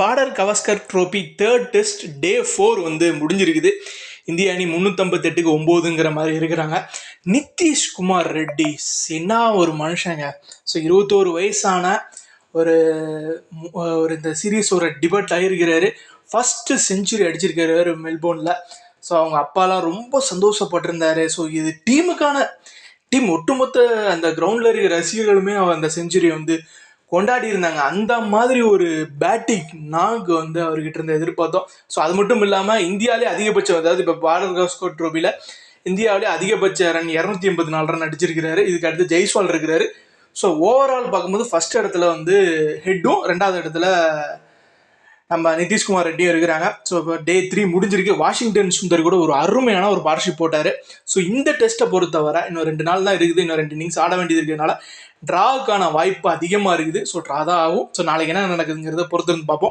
Border Gavaskar trophy third test டே 4 வந்து முடிஞ்சிருக்குது. இந்திய அணி 358க்கு 9ங்கிற மாதிரி இருக்கிறாங்க. நிதிஷ்குமார் ரெட்டி என்ன ஒரு மனுஷங்க. ஸோ 21 வயசான ஒரு இந்த சீரீஸ் ஒரு டிபேட் ஆகிருக்கிறாரு. ஃபஸ்ட்டு செஞ்சுரி அடிச்சிருக்காரு மெல்போர்னில். ஸோ அவங்க அப்பாலாம் ரொம்ப சந்தோஷப்பட்டிருந்தாரு. ஸோ இது டீம் ஒட்டுமொத்த அந்த கிரவுண்டில் இருக்கிற ரசிகர்களுமே அந்த செஞ்சுரியை வந்து கொண்டாடி இருந்தாங்க. அந்த மாதிரி ஒரு பேட்டிங் நாக்கு வந்து அவர்கிட்ட இருந்து எதிர்பார்த்தோம். ஸோ அது மட்டும் இல்லாமல் இந்தியாவிலே அதிகபட்சம், அதாவது இப்போ பாரத் கவாஸ்கர் ட்ரோபியில் இந்தியாவிலே அதிகபட்ச ரன் 284 ரன் அடிச்சிருக்கிறாரு. இதுக்கு அடுத்து ஜெய்ஸ்வால் இருக்கிறாரு. ஸோ ஓவரால் பார்க்கும்போது ஃபர்ஸ்ட் இடத்துல வந்து ஹெட்டும், 2வது இடத்துல நம்ம நிதிஷ்குமார் ரெட்டியும் இருக்கிறாங்க. ஸோ இப்போ டே 3 முடிஞ்சிருக்கு. வாஷிங்டன் சுந்தர் கூட ஒரு அருமையான ஒரு பார்ட்னர்ஷிப் போட்டார். ஸோ இந்த டெஸ்ட்டை பொறுத்தவரை இன்னும் 2 நாள் தான் இருக்குது. இன்னும் 2 இன்னிங்ஸ் ஆட வேண்டியது இருக்கிறதுனால ட்ராவுக்கான வாய்ப்பு அதிகமாக இருக்குது. ஸோ ட்ரா தான் ஆகும். ஸோ நாளைக்கு என்ன நடக்குதுங்கிறத பொறுத்து இருந்து பார்ப்போம்.